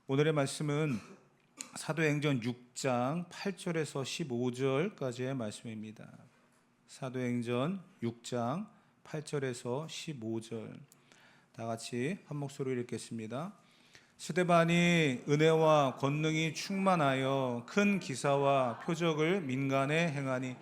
오늘의 말씀은 사도행전 6장 8절에서 15절까지의 말씀입니다. 사도행전 6장 8절에서 15절 다 같이 한 목소리로 읽겠습니다. 스데반이 은혜와 권능이 충만하여 큰 기사와 표적을 민간에 행하니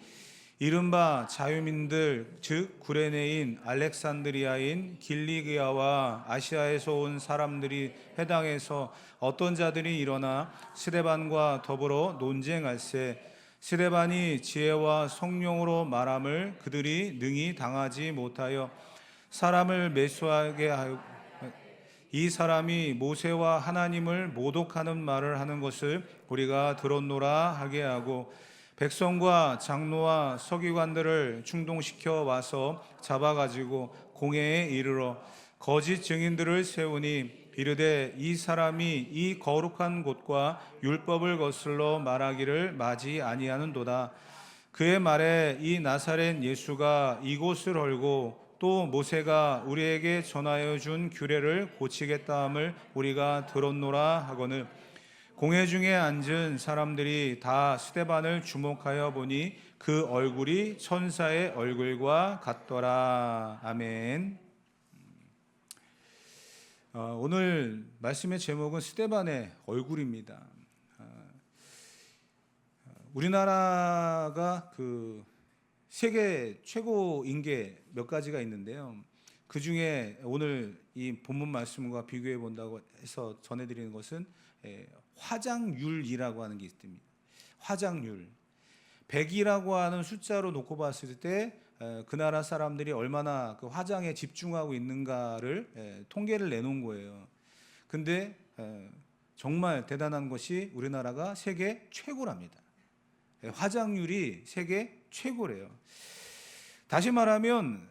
이른바 자유민들 즉 구레네인 알렉산드리아인 길리기아와 아시아에서 온 사람들이 회당에서 어떤 자들이 일어나 스데반과 더불어 논쟁할세 스데반이 지혜와 성령으로 말함을 그들이 능히 당하지 못하여 사람을 매수하게 하여 이 사람이 모세와 하나님을 모독하는 말을 하는 것을 우리가 들었노라 하게 하고 백성과 장로와 서기관들을 충동시켜 와서 잡아가지고 공회에 이르러 거짓 증인들을 세우니 이르되 이 사람이 이 거룩한 곳과 율법을 거슬러 말하기를 마지 아니하는도다. 그의 말에 이 나사렛 예수가 이곳을 헐고 또 모세가 우리에게 전하여 준 규례를 고치겠다 함을 우리가 들었노라 하거늘 공회 중에 앉은 사람들이 다 스데반을 주목하여 보니 그 얼굴이 천사의 얼굴과 같더라. 아멘. 오늘 말씀의 제목은 스데반의 얼굴입니다. 우리나라가 그 세계 최고인 게 몇 가지가 있는데요. 그 중에 오늘 이 본문 말씀과 비교해 본다고 해서 전해드리는 것은 화장률이라고 하는 게 있습니다. 화장률. 100이라고 하는 숫자로 놓고 봤을 때 그 나라 사람들이 얼마나 그 화장에 집중하고 있는가를 통계를 내놓은 거예요. 근데 정말 대단한 것이 우리나라가 세계 최고랍니다. 화장률이 세계 최고래요. 다시 말하면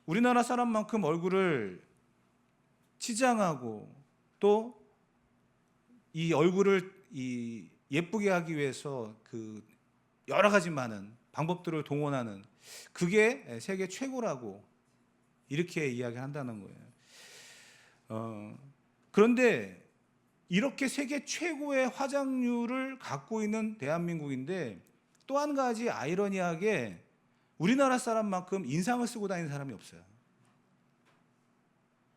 우리나라 사람만큼 얼굴을 치장하고 또 이 얼굴을 예쁘게 하기 위해서 그 여러 가지 많은 방법들을 동원하는 그게 세계 최고라고 이렇게 이야기한다는 거예요. 그런데 이렇게 세계 최고의 화장률을 갖고 있는 대한민국인데 또 한 가지 아이러니하게 우리나라 사람만큼 인상을 쓰고 다니는 사람이 없어요.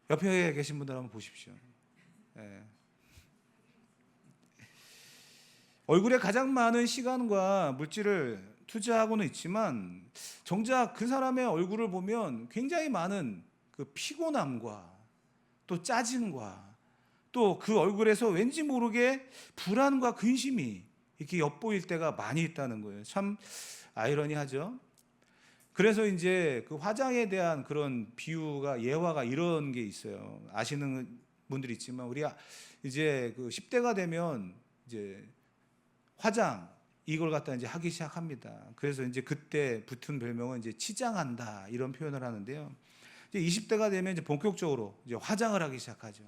옆에 계신 분들 한번 보십시오. 얼굴에 가장 많은 시간과 물질을 투자하고는 있지만 정작 그 사람의 얼굴을 보면 굉장히 많은 그 피곤함과 또 짜증과 또 그 얼굴에서 왠지 모르게 불안과 근심이 이렇게 엿보일 때가 많이 있다는 거예요. 참 아이러니하죠. 그래서 이제 그 화장에 대한 그런 비유가 예화가 이런 게 있어요. 아시는 분들이 있지만 우리 이제 그 10대가 되면 이제 화장 이걸 갖다 이제 하기 시작합니다. 그래서 이제 그때 붙은 별명은 이제 치장한다 이런 표현을 하는데요. 이제 20대가 되면 이제 본격적으로 이제 화장을 하기 시작하죠.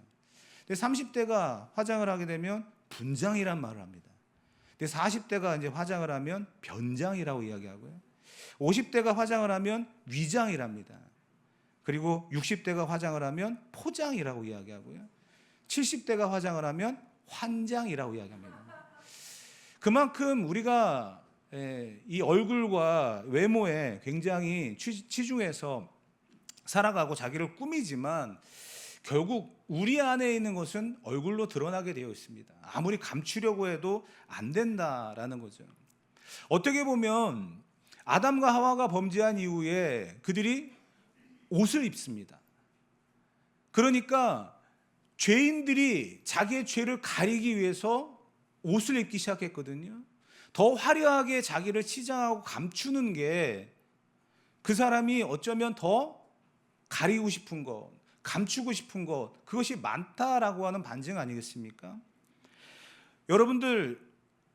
근데 30대가 화장을 하게 되면 분장이란 말을 합니다. 근데 40대가 이제 화장을 하면 변장이라고 이야기하고요. 50대가 화장을 하면 위장이랍니다. 그리고 60대가 화장을 하면 포장이라고 이야기하고요. 70대가 화장을 하면 환장이라고 이야기합니다. 그만큼 우리가 이 얼굴과 외모에 굉장히 치중해서 살아가고 자기를 꾸미지만 결국 우리 안에 있는 것은 얼굴로 드러나게 되어 있습니다. 아무리 감추려고 해도 안 된다라는 거죠. 어떻게 보면 아담과 하와가 범죄한 이후에 그들이 옷을 입습니다. 그러니까 죄인들이 자기의 죄를 가리기 위해서 옷을 입기 시작했거든요. 더 화려하게 자기를 치장하고 감추는 게 그 사람이 어쩌면 더 가리고 싶은 것, 감추고 싶은 것, 그것이 많다라고 하는 반증 아니겠습니까? 여러분들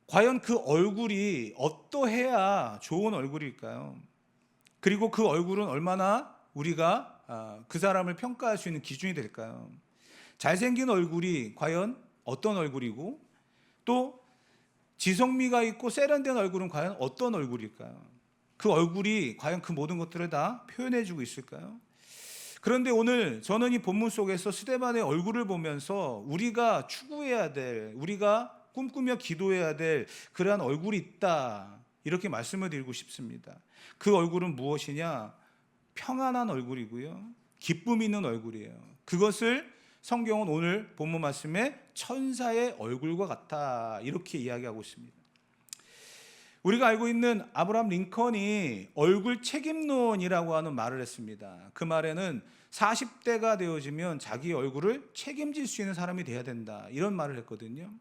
과연 그 얼굴이 어떠해야 좋은 얼굴일까요? 그리고 그 얼굴은 얼마나 우리가 그 사람을 평가할 수 있는 기준이 될까요? 잘생긴 얼굴이 과연 어떤 얼굴이고 또 지성미가 있고 세련된 얼굴은 과연 어떤 얼굴일까요? 그 얼굴이 과연 그 모든 것들을 다 표현해주고 있을까요? 그런데 오늘 저는 이 본문 속에서 스데반의 얼굴을 보면서 우리가 추구해야 될, 우리가 꿈꾸며 기도해야 될 그러한 얼굴이 있다, 이렇게 말씀을 드리고 싶습니다. 그 얼굴은 무엇이냐? 평안한 얼굴이고요, 기쁨 있는 얼굴이에요. 그것을 성경은 오늘 본문 말씀에 천사의 얼굴과 같아, 이렇게 이야기하고 있습니다. 우리가 알고 있는 아브라함 링컨이 얼굴 책임론이라고 하는 말을 했습니다. 그 말에는 40대가 되어지면 자기 얼굴을 책임질 수 있는 사람이 돼야 된다, 이런 말을 했거든요.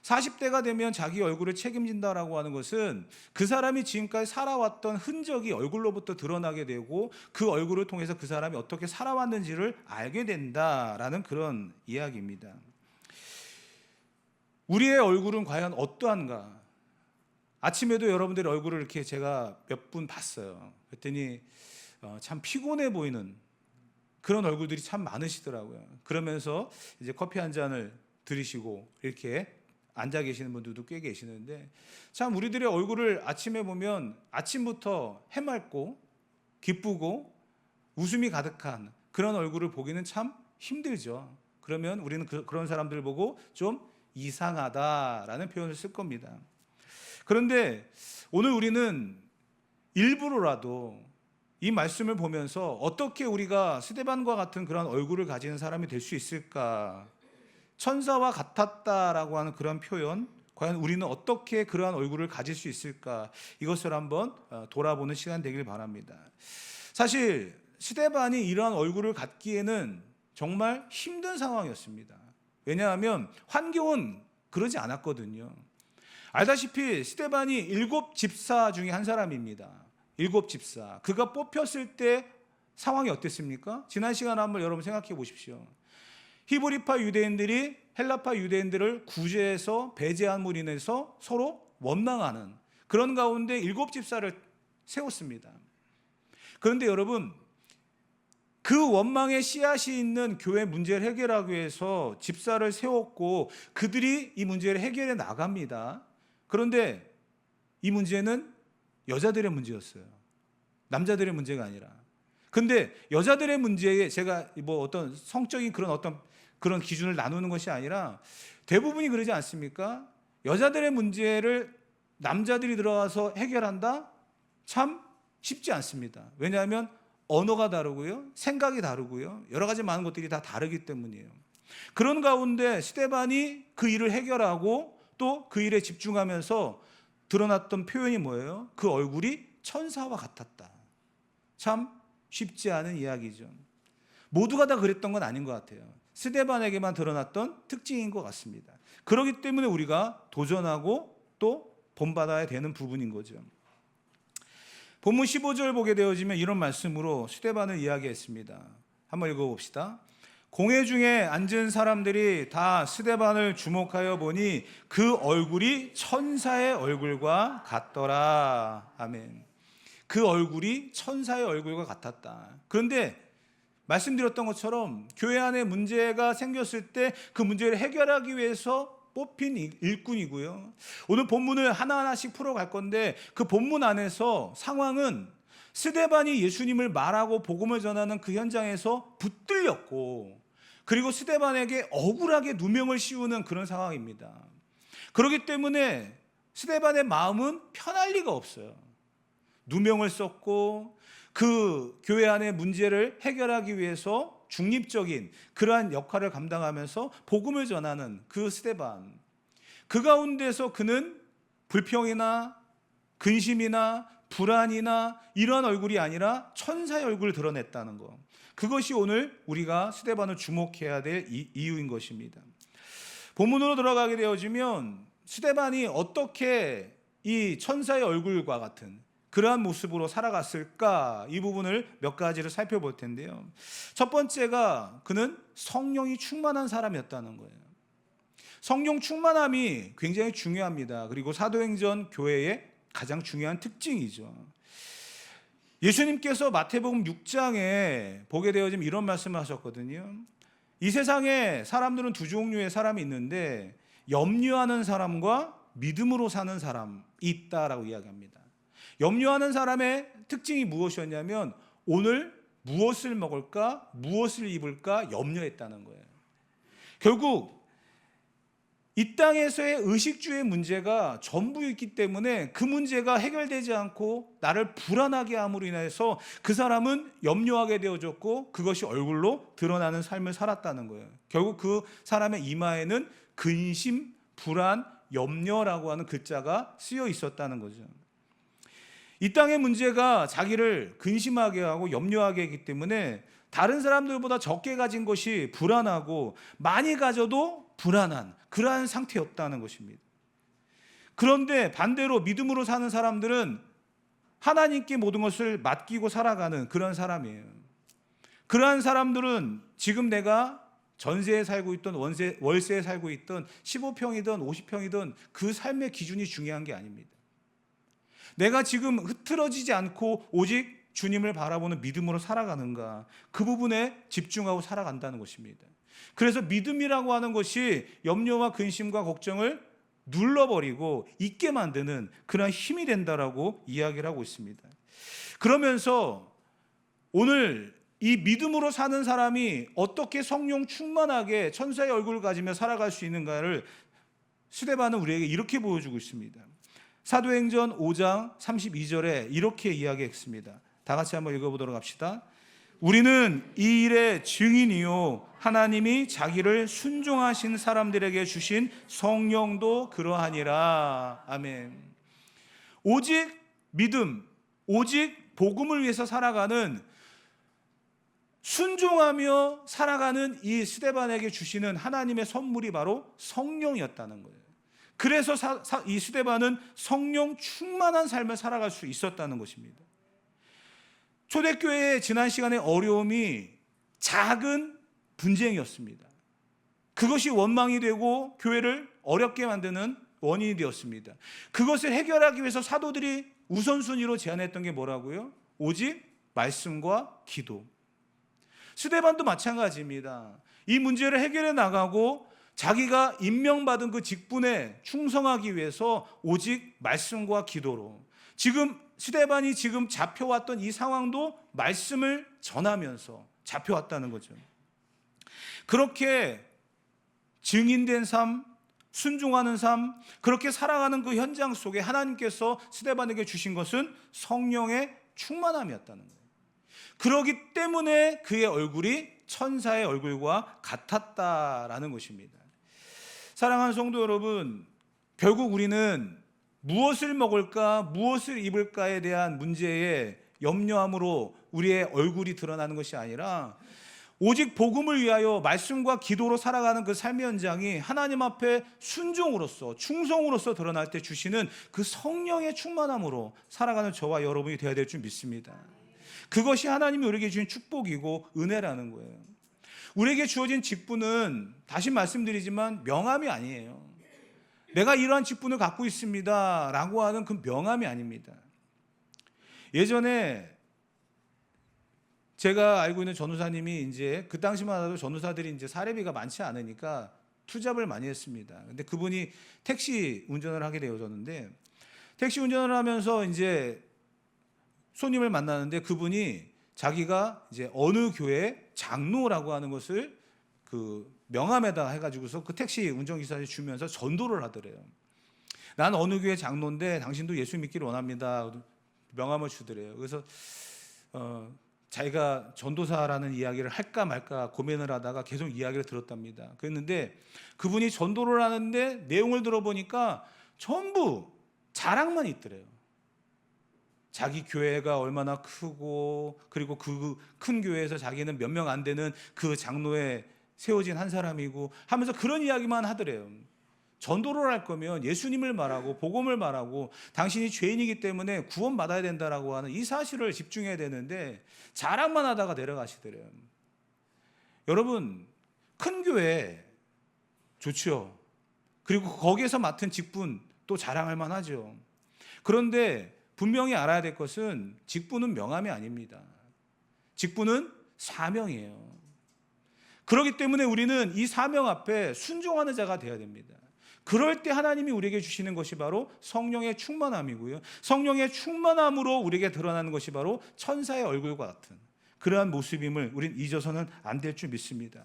40대가 되면 자기 얼굴을 책임진다라고 하는 것은 그 사람이 지금까지 살아왔던 흔적이 얼굴로부터 드러나게 되고 그 얼굴을 통해서 그 사람이 어떻게 살아왔는지를 알게 된다라는 그런 이야기입니다. 우리의 얼굴은 과연 어떠한가? 아침에도 여러분들의 얼굴을 이렇게 제가 몇 분 봤어요. 그랬더니 참 피곤해 보이는 그런 얼굴들이 참 많으시더라고요. 그러면서 이제 커피 한 잔을 들이시고 이렇게 앉아 계시는 분들도 꽤 계시는데, 참 우리들의 얼굴을 아침에 보면 아침부터 해맑고 기쁘고 웃음이 가득한 그런 얼굴을 보기는 참 힘들죠. 그러면 우리는 그런 사람들을 보고 좀 이상하다라는 표현을 쓸 겁니다. 그런데 오늘 우리는 일부러라도 이 말씀을 보면서 어떻게 우리가 스데반과 같은 그런 얼굴을 가지는 사람이 될 수 있을까? 천사와 같았다라고 하는 그런 표현, 과연 우리는 어떻게 그러한 얼굴을 가질 수 있을까? 이것을 한번 돌아보는 시간 되길 바랍니다. 사실 스데반이 이러한 얼굴을 갖기에는 정말 힘든 상황이었습니다. 왜냐하면 환경은 그러지 않았거든요. 알다시피 스데반이 7집사 중에 한 사람입니다. 7집사. 그가 뽑혔을 때 상황이 어땠습니까? 지난 시간에 한번 여러분 생각해 보십시오. 히브리파 유대인들이 헬라파 유대인들을 구제해서 배제함으로 인해서 서로 원망하는 그런 가운데 7집사를 세웠습니다. 그런데 여러분, 그 원망의 씨앗이 있는 교회 문제를 해결하기 위해서 집사를 세웠고 그들이 이 문제를 해결해 나갑니다. 그런데 이 문제는 여자들의 문제였어요. 남자들의 문제가 아니라. 근데 여자들의 문제에 제가 뭐 어떤 성적인 그런 기준을 나누는 것이 아니라 대부분이 그러지 않습니까? 여자들의 문제를 남자들이 들어가서 해결한다? 참 쉽지 않습니다. 왜냐하면 언어가 다르고요, 생각이 다르고요, 여러 가지 많은 것들이 다 다르기 때문이에요. 그런 가운데 스데반이 그 일을 해결하고 또 그 일에 집중하면서 드러났던 표현이 뭐예요? 그 얼굴이 천사와 같았다. 참 쉽지 않은 이야기죠. 모두가 다 그랬던 건 아닌 것 같아요. 스데반에게만 드러났던 특징인 것 같습니다. 그렇기 때문에 우리가 도전하고 또 본받아야 되는 부분인 거죠. 본문 15절 보게 되어지면 이런 말씀으로 스데반을 이야기했습니다. 한번 읽어봅시다. 공회 중에 앉은 사람들이 다 스데반을 주목하여 보니 그 얼굴이 천사의 얼굴과 같더라. 아멘. 그 얼굴이 천사의 얼굴과 같았다. 그런데 말씀드렸던 것처럼 교회 안에 문제가 생겼을 때 그 문제를 해결하기 위해서 뽑힌 일꾼이고요. 오늘 본문을 하나하나씩 풀어갈 건데 그 본문 안에서 상황은 스데반이 예수님을 말하고 복음을 전하는 그 현장에서 붙들렸고, 그리고 스데반에게 억울하게 누명을 씌우는 그런 상황입니다. 그렇기 때문에 스데반의 마음은 편할 리가 없어요. 누명을 썼고 그 교회 안의 문제를 해결하기 위해서 중립적인 그러한 역할을 감당하면서 복음을 전하는 그 스데반, 그 가운데서 그는 불평이나 근심이나 불안이나 이러한 얼굴이 아니라 천사의 얼굴을 드러냈다는 것, 그것이 오늘 우리가 스데반을 주목해야 될 이유인 것입니다. 본문으로 들어가게 되어지면 스데반이 어떻게 이 천사의 얼굴과 같은 그러한 모습으로 살아갔을까, 이 부분을 몇 가지를 살펴볼 텐데요. 첫 번째가 그는 성령이 충만한 사람이었다는 거예요. 성령 충만함이 굉장히 중요합니다. 그리고 사도행전 교회의 가장 중요한 특징이죠. 예수님께서 마태복음 6장에 보게 되어지면 이런 말씀을 하셨거든요. 이 세상에 사람들은 두 종류의 사람이 있는데 염려하는 사람과 믿음으로 사는 사람이 있다라고 이야기합니다. 염려하는 사람의 특징이 무엇이었냐면 오늘 무엇을 먹을까, 무엇을 입을까 염려했다는 거예요. 결국 이 땅에서의 의식주의 문제가 전부 있기 때문에 그 문제가 해결되지 않고 나를 불안하게 함으로 인해서 그 사람은 염려하게 되어졌고 그것이 얼굴로 드러나는 삶을 살았다는 거예요. 결국 그 사람의 이마에는 근심, 불안, 염려라고 하는 글자가 쓰여 있었다는 거죠. 이 땅의 문제가 자기를 근심하게 하고 염려하게 하기 때문에 다른 사람들보다 적게 가진 것이 불안하고 많이 가져도 불안한 그러한 상태였다는 것입니다. 그런데 반대로 믿음으로 사는 사람들은 하나님께 모든 것을 맡기고 살아가는 그런 사람이에요. 그러한 사람들은 지금 내가 전세에 살고 있던 월세에 살고 있던 15평이든 50평이든 그 삶의 기준이 중요한 게 아닙니다. 내가 지금 흐트러지지 않고 오직 주님을 바라보는 믿음으로 살아가는가, 그 부분에 집중하고 살아간다는 것입니다. 그래서 믿음이라고 하는 것이 염려와 근심과 걱정을 눌러버리고 잊게 만드는 그런 힘이 된다라고 이야기를 하고 있습니다. 그러면서 오늘 이 믿음으로 사는 사람이 어떻게 성령 충만하게 천사의 얼굴을 가지며 살아갈 수 있는가를 스데반은 우리에게 이렇게 보여주고 있습니다. 사도행전 5장 32절에 이렇게 이야기했습니다. 다 같이 한번 읽어보도록 합시다. 우리는 이 일의 증인이요 하나님이 자기를 순종하신 사람들에게 주신 성령도 그러하니라. 아멘. 오직 믿음, 오직 복음을 위해서 살아가는, 순종하며 살아가는 이 스데반에게 주시는 하나님의 선물이 바로 성령이었다는 거예요. 그래서 이 스데반은 성령 충만한 삶을 살아갈 수 있었다는 것입니다. 초대교회의 지난 시간의 어려움이 작은 분쟁이었습니다. 그것이 원망이 되고 교회를 어렵게 만드는 원인이 되었습니다. 그것을 해결하기 위해서 사도들이 우선순위로 제안했던 게 뭐라고요? 오직 말씀과 기도. 스데반도 마찬가지입니다. 이 문제를 해결해 나가고 자기가 임명받은 그 직분에 충성하기 위해서 오직 말씀과 기도로, 지금 스데반이 지금 잡혀왔던 이 상황도 말씀을 전하면서 잡혀왔다는 거죠. 그렇게 증인된 삶, 순종하는 삶, 그렇게 살아가는 그 현장 속에 하나님께서 스데반에게 주신 것은 성령의 충만함이었다는 거예요. 그러기 때문에 그의 얼굴이 천사의 얼굴과 같았다라는 것입니다. 사랑하는 성도 여러분, 결국 우리는 무엇을 먹을까, 무엇을 입을까에 대한 문제에 염려함으로 우리의 얼굴이 드러나는 것이 아니라 오직 복음을 위하여 말씀과 기도로 살아가는 그 삶의 현장이 하나님 앞에 순종으로서, 충성으로서 드러날 때 주시는 그 성령의 충만함으로 살아가는 저와 여러분이 되어야 될 줄 믿습니다. 그것이 하나님이 우리에게 주신 축복이고 은혜라는 거예요. 우리에게 주어진 직분은 다시 말씀드리지만 명함이 아니에요. 내가 이러한 직분을 갖고 있습니다 라고 하는 그 명함이 아닙니다. 예전에 제가 알고 있는 전도사님이 이제 그 당시만 하더라도 전도사들이 이제 사례비가 많지 않으니까 투잡을 많이 했습니다. 근데 그분이 택시 운전을 하게 되어졌는데, 택시 운전을 하면서 이제 손님을 만나는데 그분이 자기가 이제 어느 교회 장로라고 하는 것을 그 명함에다 해가지고서 그 택시 운전기사한테 주면서 전도를 하더래요. 난 어느 교회 장로인데 당신도 예수 믿기를 원합니다. 명함을 주더래요. 그래서 자기가 전도사라는 이야기를 할까 말까 고민을 하다가 계속 이야기를 들었답니다. 그랬는데 그분이 전도를 하는데 내용을 들어보니까 전부 자랑만 있더래요. 자기 교회가 얼마나 크고, 그리고 그 큰 교회에서 자기는 몇 명 안 되는 그 장로에 세워진 한 사람이고 하면서 그런 이야기만 하더래요. 전도를 할 거면 예수님을 말하고 복음을 말하고 당신이 죄인이기 때문에 구원받아야 된다라고 하는 이 사실을 집중해야 되는데 자랑만 하다가 내려가시더래요. 여러분, 큰 교회 좋죠. 그리고 거기에서 맡은 직분 또 자랑할 만하죠. 그런데 분명히 알아야 될 것은 직분은 명함이 아닙니다. 직분은 사명이에요. 그렇기 때문에 우리는 이 사명 앞에 순종하는 자가 되어야 됩니다. 그럴 때 하나님이 우리에게 주시는 것이 바로 성령의 충만함이고요. 성령의 충만함으로 우리에게 드러나는 것이 바로 천사의 얼굴과 같은 그러한 모습임을 우린 잊어서는 안 될 줄 믿습니다.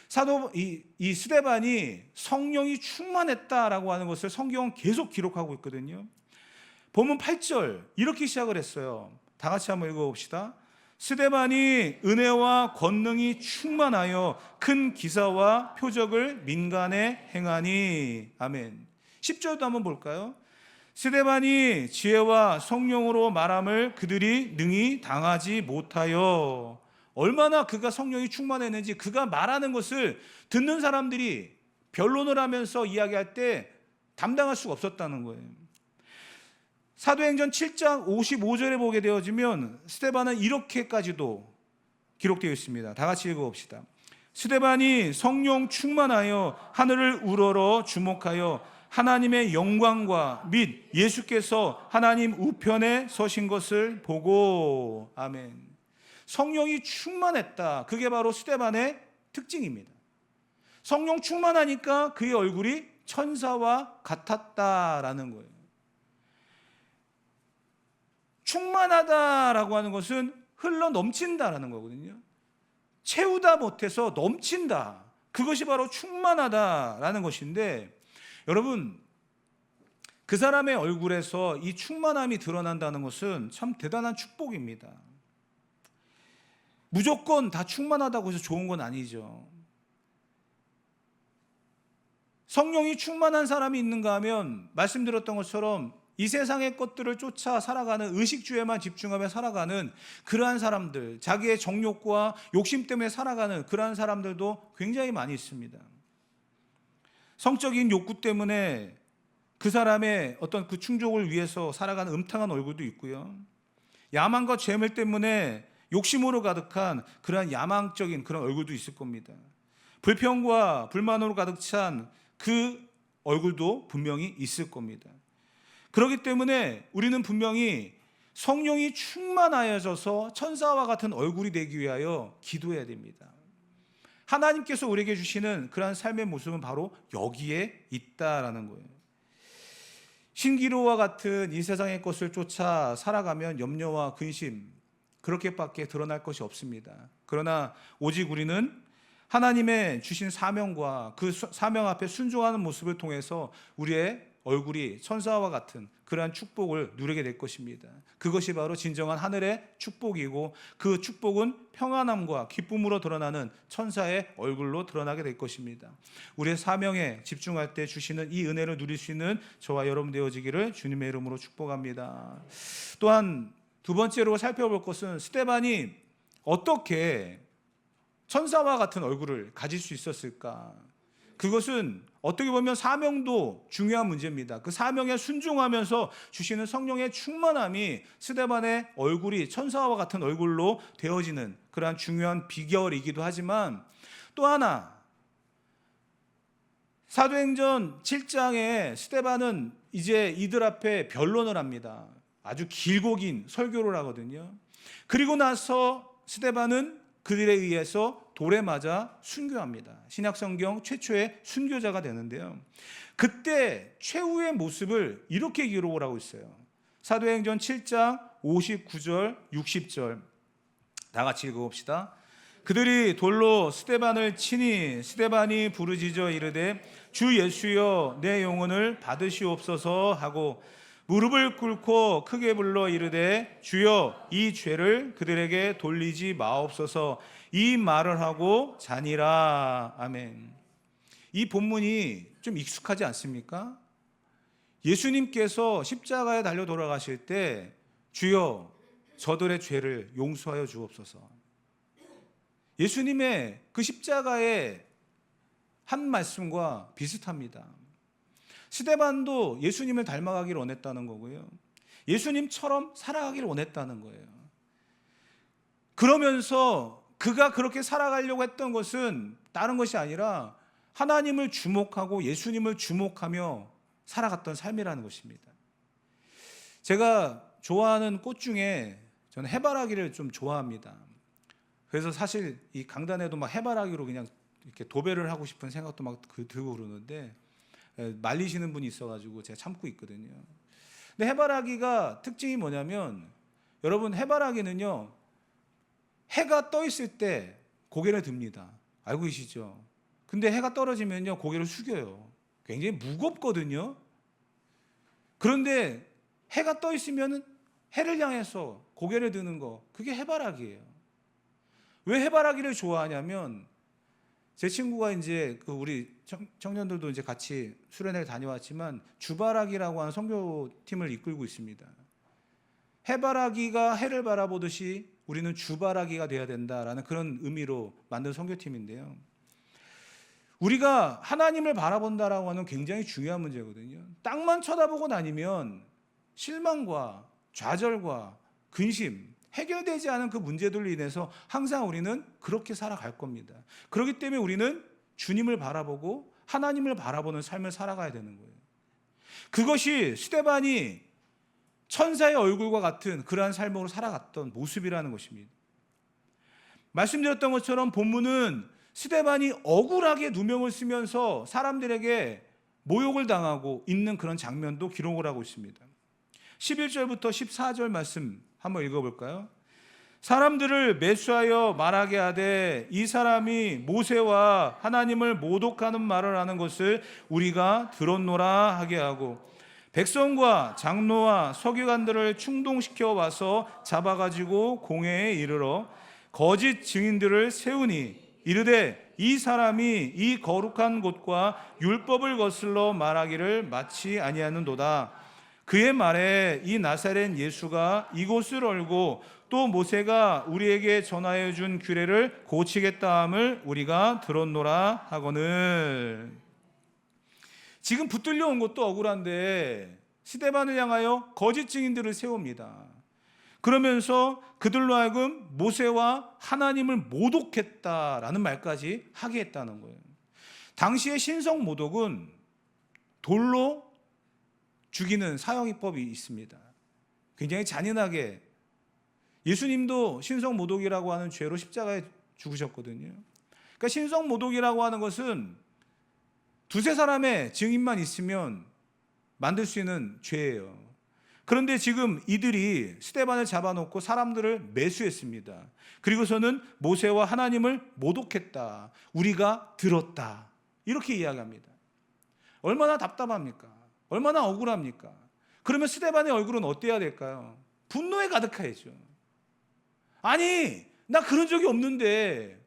사도 이 스데반이 성령이 충만했다라고 하는 것을 성경은 계속 기록하고 있거든요. 본문 8절 이렇게 시작을 했어요. 다 같이 한번 읽어봅시다. 스데반이 은혜와 권능이 충만하여 큰 기사와 표적을 민간에 행하니. 아멘. 10절도 한번 볼까요? 스데반이 지혜와 성령으로 말함을 그들이 능히 당하지 못하여. 얼마나 그가 성령이 충만했는지, 그가 말하는 것을 듣는 사람들이 변론을 하면서 이야기할 때 담당할 수가 없었다는 거예요. 사도행전 7장 55절에 보게 되어지면 스데반은 이렇게까지도 기록되어 있습니다. 다 같이 읽어봅시다. 스데반이 성령 충만하여 하늘을 우러러 주목하여 하나님의 영광과 및 예수께서 하나님 우편에 서신 것을 보고. 아멘. 성령이 충만했다. 그게 바로 스데반의 특징입니다. 성령 충만하니까 그의 얼굴이 천사와 같았다라는 거예요. 충만하다라고 하는 것은 흘러 넘친다라는 거거든요. 채우다 못해서 넘친다. 그것이 바로 충만하다라는 것인데, 여러분, 그 사람의 얼굴에서 이 충만함이 드러난다는 것은 참 대단한 축복입니다. 무조건 다 충만하다고 해서 좋은 건 아니죠. 성령이 충만한 사람이 있는가 하면 말씀드렸던 것처럼 이 세상의 것들을 쫓아 살아가는, 의식주에만 집중하며 살아가는 그러한 사람들, 자기의 정욕과 욕심 때문에 살아가는 그러한 사람들도 굉장히 많이 있습니다. 성적인 욕구 때문에 그 사람의 어떤 그 충족을 위해서 살아가는 음탕한 얼굴도 있고요. 야망과 죄물 때문에 욕심으로 가득한 그러한 야망적인 그런 얼굴도 있을 겁니다. 불평과 불만으로 가득 찬 그 얼굴도 분명히 있을 겁니다. 그렇기 때문에 우리는 분명히 성령이 충만하여져서 천사와 같은 얼굴이 되기 위하여 기도해야 됩니다. 하나님께서 우리에게 주시는 그러한 삶의 모습은 바로 여기에 있다라는 거예요. 신기루와 같은 이 세상의 것을 쫓아 살아가면 염려와 근심, 그렇게밖에 드러날 것이 없습니다. 그러나 오직 우리는 하나님의 주신 사명과 그 사명 앞에 순종하는 모습을 통해서 우리의 얼굴이 천사와 같은 그러한 축복을 누리게 될 것입니다. 그것이 바로 진정한 하늘의 축복이고, 그 축복은 평안함과 기쁨으로 드러나는 천사의 얼굴로 드러나게 될 것입니다. 우리의 사명에 집중할 때 주시는 이 은혜를 누릴 수 있는 저와 여러분 되어지기를 주님의 이름으로 축복합니다. 또한 두 번째로 살펴볼 것은 스데반이 어떻게 천사와 같은 얼굴을 가질 수 있었을까? 그것은 어떻게 보면 사명도 중요한 문제입니다. 그 사명에 순종하면서 주시는 성령의 충만함이 스데반의 얼굴이 천사와 같은 얼굴로 되어지는 그러한 중요한 비결이기도 하지만, 또 하나, 사도행전 7장에 스데반은 이제 이들 앞에 변론을 합니다. 아주 길고 긴 설교를 하거든요. 그리고 나서 스데반은 그들에 의해서 돌에 맞아 순교합니다. 신약성경 최초의 순교자가 되는데요. 그때 최후의 모습을 이렇게 기록을 하고 있어요. 사도행전 7장 59절 60절 다 같이 읽어봅시다. 그들이 돌로 스데반을 치니 스데반이 부르짖어 이르되 주 예수여 내 영혼을 받으시옵소서 하고 무릎을 꿇고 크게 불러 이르되 주여 이 죄를 그들에게 돌리지 마옵소서, 이 말을 하고 자니라. 아멘. 이 본문이 좀 익숙하지 않습니까? 예수님께서 십자가에 달려 돌아가실 때 주여 저들의 죄를 용서하여 주옵소서, 예수님의 그 십자가의 한 말씀과 비슷합니다. 스데반도 예수님을 닮아가기를 원했다는 거고요. 예수님처럼 살아가기를 원했다는 거예요. 그러면서 그가 그렇게 살아가려고 했던 것은 다른 것이 아니라 하나님을 주목하고 예수님을 주목하며 살아갔던 삶이라는 것입니다. 제가 좋아하는 꽃 중에 저는 해바라기를 좀 좋아합니다. 그래서 사실 이 강단에도 막 해바라기로 그냥 이렇게 도배를 하고 싶은 생각도 막 들고 그러는데 말리시는 분이 있어가지고 제가 참고 있거든요. 근데 해바라기가 특징이 뭐냐면, 여러분, 해바라기는요 해가 떠 있을 때 고개를 듭니다. 알고 계시죠? 근데 해가 떨어지면요, 고개를 숙여요. 굉장히 무겁거든요. 그런데 해가 떠 있으면 해를 향해서 고개를 드는 거, 그게 해바라기예요. 왜 해바라기를 좋아하냐면, 제 친구가 이제 우리 청년들도 이제 같이 수련회를 다녀왔지만 주바라기라고 하는 선교팀을 이끌고 있습니다. 해바라기가 해를 바라보듯이 우리는 주바라기가 되어야 된다라는 그런 의미로 만든 선교팀인데요. 우리가 하나님을 바라본다라고 하는 굉장히 중요한 문제거든요. 땅만 쳐다보고 다니면 실망과 좌절과 근심, 해결되지 않은 그 문제들로 인해서 항상 우리는 그렇게 살아갈 겁니다. 그렇기 때문에 우리는 주님을 바라보고 하나님을 바라보는 삶을 살아가야 되는 거예요. 그것이 스데반이 천사의 얼굴과 같은 그러한 삶으로 살아갔던 모습이라는 것입니다. 말씀드렸던 것처럼 본문은 스데반이 억울하게 누명을 쓰면서 사람들에게 모욕을 당하고 있는 그런 장면도 기록을 하고 있습니다. 11절부터 14절 말씀 한번 읽어볼까요? 사람들을 매수하여 말하게 하되 이 사람이 모세와 하나님을 모독하는 말을 하는 것을 우리가 들었노라 하게 하고 백성과 장로와 서기관들을 충동시켜 와서 잡아가지고 공회에 이르러 거짓 증인들을 세우니 이르되 이 사람이 이 거룩한 곳과 율법을 거슬러 말하기를 마치 아니하는도다. 그의 말에 이 나사렛 예수가 이곳을 얼고 또 모세가 우리에게 전하여 준 규례를 고치겠다 함을 우리가 들었노라 하거늘. 지금 붙들려 온 것도 억울한데 스데반을 향하여 거짓 증인들을 세웁니다. 그러면서 그들로 하여금 모세와 하나님을 모독했다라는 말까지 하게 했다는 거예요. 당시의 신성 모독은 돌로 죽이는 사형이법이 있습니다. 굉장히 잔인하게 예수님도 신성 모독이라고 하는 죄로 십자가에 죽으셨거든요. 그러니까 신성 모독이라고 하는 것은 두세 사람의 증인만 있으면 만들 수 있는 죄예요. 그런데 지금 이들이 스데반을 잡아놓고 사람들을 매수했습니다. 그리고서는 모세와 하나님을 모독했다. 우리가 들었다. 이렇게 이야기합니다. 얼마나 답답합니까? 얼마나 억울합니까? 그러면 스데반의 얼굴은 어때야 될까요? 분노에 가득하죠. 아니, 나 그런 적이 없는데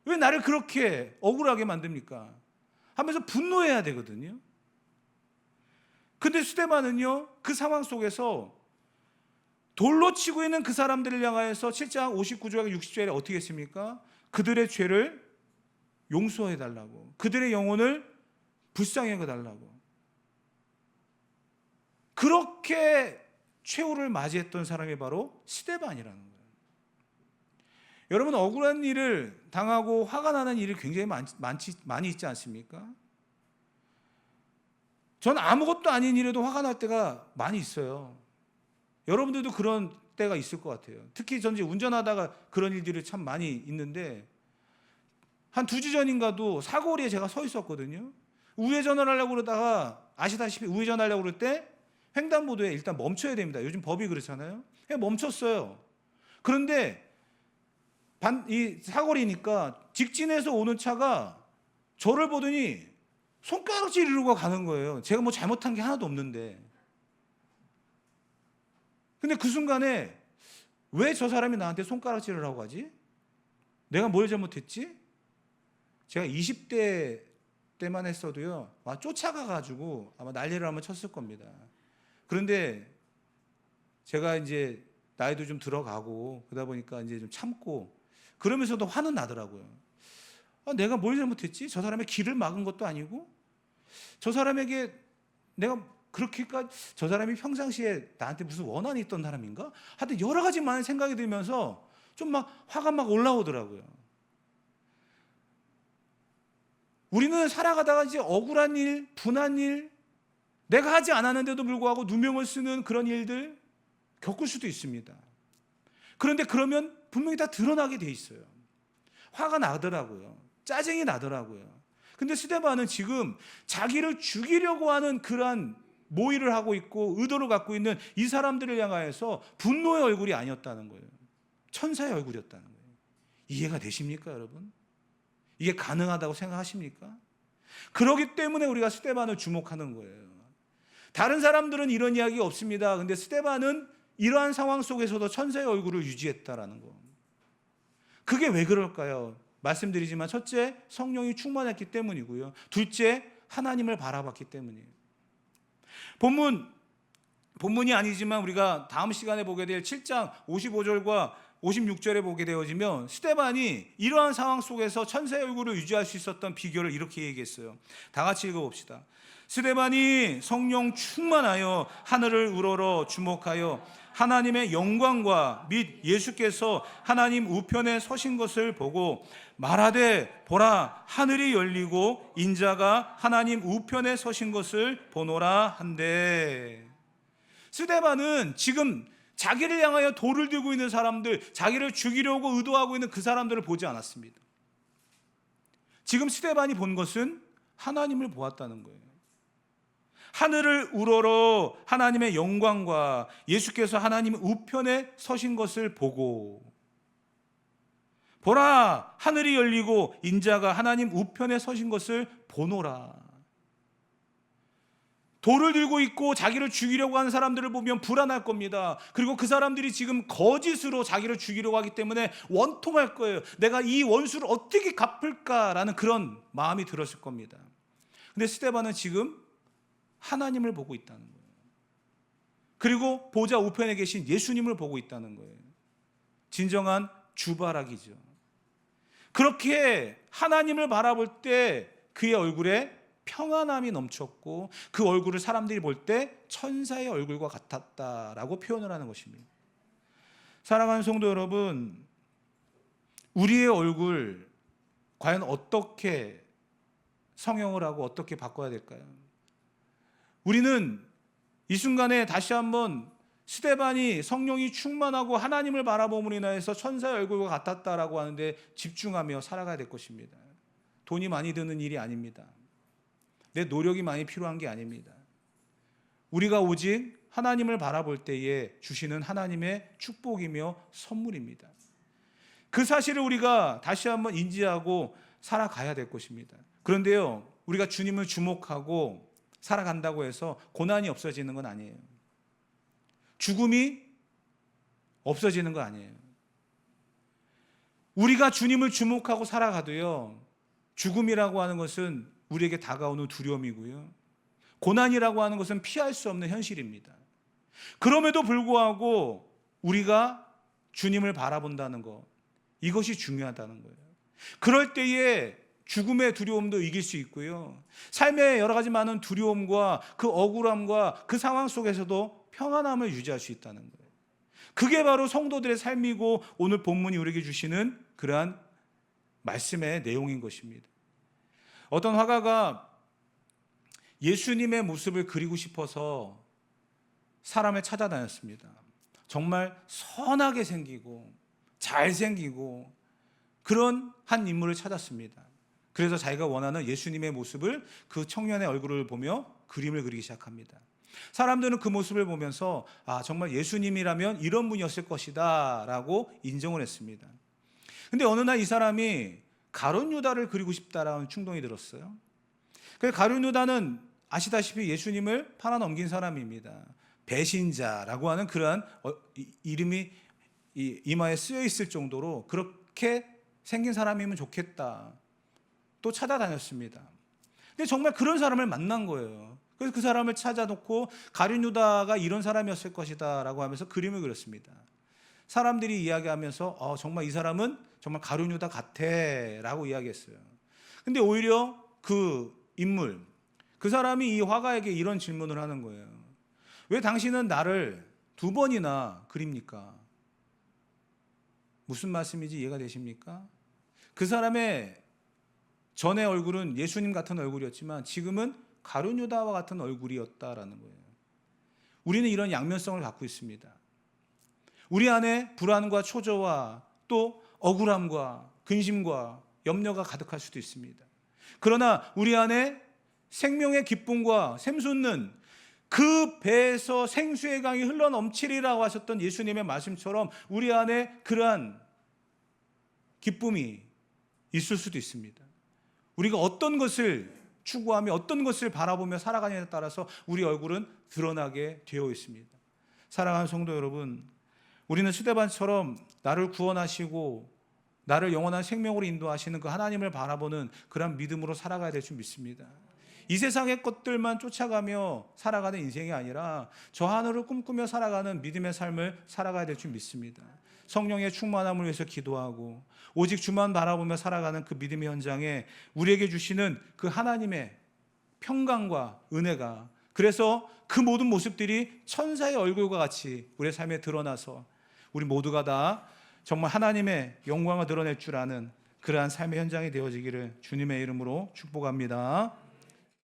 왜 나를 그렇게 억울하게 만듭니까? 하면서 분노해야 되거든요. 근데 스데반은요, 그 상황 속에서 돌로 치고 있는 그 사람들을 향하여서 7장 59절과 60절에 어떻게 했습니까? 그들의 죄를 용서해 달라고, 그들의 영혼을 불쌍히 여겨 달라고, 그렇게 최후를 맞이했던 사람이 바로 스데반이라는 거예요. 여러분, 억울한 일을 당하고 화가 나는 일이 굉장히 많이 있지 않습니까? 전 아무것도 아닌 일에도 화가 날 때가 많이 있어요. 여러분들도 그런 때가 있을 것 같아요. 특히 전 이제 운전하다가 그런 일들이 참 많이 있는데, 한 2주 전인가도 사거리에 제가 서 있었거든요. 우회전을 하려고 그러다가, 아시다시피 우회전하려고 그럴 때 횡단보도에 일단 멈춰야 됩니다. 요즘 법이 그렇잖아요. 멈췄어요. 그런데 이 사거리니까 직진해서 오는 차가 저를 보더니 손가락질이라고 가는 거예요. 제가 뭐 잘못한 게 하나도 없는데. 근데 그 순간에 왜 저 사람이 나한테 손가락질을 하고 가지? 내가 뭘 잘못했지? 제가 20대 때만 했어도요, 쫓아가가지고 아마 난리를 한번 쳤을 겁니다. 그런데 제가 이제 나이도 좀 들어가고 그러다 보니까 이제 좀 참고 그러면서도 화는 나더라고요. 내가 뭘 잘못했지? 저 사람의 길을 막은 것도 아니고, 저 사람에게 내가 그렇게까지, 저 사람이 평상시에 나한테 무슨 원한이 있던 사람인가? 하여튼 여러 가지 많은 생각이 들면서 좀 막 화가 막 올라오더라고요. 우리는 살아가다가 이제 억울한 일, 분한 일, 내가 하지 않았는데도 불구하고 누명을 쓰는 그런 일들 겪을 수도 있습니다. 그런데 그러면 분명히 다 드러나게 돼 있어요. 화가 나더라고요. 짜증이 나더라고요. 근데 스데반은 지금 자기를 죽이려고 하는 그러한 모의를 하고 있고 의도를 갖고 있는 이 사람들을 향하여서 분노의 얼굴이 아니었다는 거예요. 천사의 얼굴이었다는 거예요. 이해가 되십니까, 여러분? 이게 가능하다고 생각하십니까? 그렇기 때문에 우리가 스데반을 주목하는 거예요. 다른 사람들은 이런 이야기가 없습니다. 근데 스데반은 이러한 상황 속에서도 천사의 얼굴을 유지했다라는 거. 그게 왜 그럴까요? 말씀드리지만 첫째, 성령이 충만했기 때문이고요. 둘째, 하나님을 바라봤기 때문이에요. 본문이 아니지만 우리가 다음 시간에 보게 될 7장 55절과 56절에 보게 되어지면 스데반이 이러한 상황 속에서 천사의 얼굴을 유지할 수 있었던 비결을 이렇게 얘기했어요. 다 같이 읽어봅시다. 스데반이 성령 충만하여 하늘을 우러러 주목하여 하나님의 영광과 및 예수께서 하나님 우편에 서신 것을 보고 말하되 보라 하늘이 열리고 인자가 하나님 우편에 서신 것을 보노라 한대. 스데반은 지금 자기를 향하여 돌을 들고 있는 사람들, 자기를 죽이려고 의도하고 있는 그 사람들을 보지 않았습니다. 지금 스데반이 본 것은 하나님을 보았다는 거예요. 하늘을 우러러 하나님의 영광과 예수께서 하나님 우편에 서신 것을 보고 보라 하늘이 열리고 인자가 하나님 우편에 서신 것을 보노라. 돌을 들고 있고 자기를 죽이려고 하는 사람들을 보면 불안할 겁니다. 그리고 그 사람들이 지금 거짓으로 자기를 죽이려고 하기 때문에 원통할 거예요. 내가 이 원수를 어떻게 갚을까라는 그런 마음이 들었을 겁니다. 근데 스데반은 지금 하나님을 보고 있다는 거예요. 그리고 보좌 우편에 계신 예수님을 보고 있다는 거예요. 진정한 주바락이죠. 그렇게 하나님을 바라볼 때 그의 얼굴에 평안함이 넘쳤고 그 얼굴을 사람들이 볼 때 천사의 얼굴과 같았다라고 표현을 하는 것입니다. 사랑하는 성도 여러분, 우리의 얼굴 과연 어떻게 성형을 하고 어떻게 바꿔야 될까요? 우리는 이 순간에 다시 한번 스데반이 성령이 충만하고 하나님을 바라봄으로 인하여서 천사의 얼굴과 같았다라고 하는데 집중하며 살아가야 될 것입니다. 돈이 많이 드는 일이 아닙니다. 내 노력이 많이 필요한 게 아닙니다. 우리가 오직 하나님을 바라볼 때에 주시는 하나님의 축복이며 선물입니다. 그 사실을 우리가 다시 한번 인지하고 살아가야 될 것입니다. 그런데요, 우리가 주님을 주목하고 살아간다고 해서 고난이 없어지는 건 아니에요. 죽음이 없어지는 건 아니에요. 우리가 주님을 주목하고 살아가도요, 죽음이라고 하는 것은 우리에게 다가오는 두려움이고요, 고난이라고 하는 것은 피할 수 없는 현실입니다. 그럼에도 불구하고 우리가 주님을 바라본다는 것, 이것이 중요하다는 거예요. 그럴 때에 죽음의 두려움도 이길 수 있고요, 삶의 여러 가지 많은 두려움과 그 억울함과 그 상황 속에서도 평안함을 유지할 수 있다는 거예요. 그게 바로 성도들의 삶이고 오늘 본문이 우리에게 주시는 그러한 말씀의 내용인 것입니다. 어떤 화가가 예수님의 모습을 그리고 싶어서 사람을 찾아다녔습니다. 정말 선하게 생기고 잘생기고 그런 한 인물을 찾았습니다. 그래서 자기가 원하는 예수님의 모습을 그 청년의 얼굴을 보며 그림을 그리기 시작합니다. 사람들은 그 모습을 보면서 정말 예수님이라면 이런 분이었을 것이다 라고 인정을 했습니다. 근데 어느 날 이 사람이 가룟 유다를 그리고 싶다라는 충동이 들었어요. 그래서 가룟 유다는 아시다시피 예수님을 팔아넘긴 사람입니다. 배신자라고 하는 그러한 이름이 이마에 쓰여 있을 정도로 그렇게 생긴 사람이면 좋겠다, 또 찾아다녔습니다. 근데 정말 그런 사람을 만난 거예요. 그래서 그 사람을 찾아놓고 가룟 유다가 이런 사람이었을 것이다 라고 하면서 그림을 그렸습니다. 사람들이 이야기하면서 정말 이 사람은 정말 가룟 유다 같아 라고 이야기했어요. 근데 오히려 그 인물, 그 사람이 이 화가에게 이런 질문을 하는 거예요. 왜 당신은 나를 2번이나 그립니까? 무슨 말씀인지 이해가 되십니까? 그 사람의 전의 얼굴은 예수님 같은 얼굴이었지만 지금은 가룟 유다와 같은 얼굴이었다라는 거예요. 우리는 이런 양면성을 갖고 있습니다. 우리 안에 불안과 초조와 또 억울함과 근심과 염려가 가득할 수도 있습니다. 그러나 우리 안에 생명의 기쁨과 샘솟는 그 배에서 생수의 강이 흘러넘치리라고 하셨던 예수님의 말씀처럼 우리 안에 그러한 기쁨이 있을 수도 있습니다. 우리가 어떤 것을 추구하며 어떤 것을 바라보며 살아가느냐에 따라서 우리 얼굴은 드러나게 되어 있습니다. 사랑하는 성도 여러분, 우리는 스데반처럼 나를 구원하시고 나를 영원한 생명으로 인도하시는 그 하나님을 바라보는 그런 믿음으로 살아가야 될 줄 믿습니다. 이 세상의 것들만 쫓아가며 살아가는 인생이 아니라 저 하늘을 꿈꾸며 살아가는 믿음의 삶을 살아가야 될 줄 믿습니다. 성령의 충만함을 위해서 기도하고 오직 주만 바라보며 살아가는 그 믿음의 현장에 우리에게 주시는 그 하나님의 평강과 은혜가, 그래서 그 모든 모습들이 천사의 얼굴과 같이 우리의 삶에 드러나서 우리 모두가 다 정말 하나님의 영광을 드러낼 줄 아는 그러한 삶의 현장이 되어지기를 주님의 이름으로 축복합니다.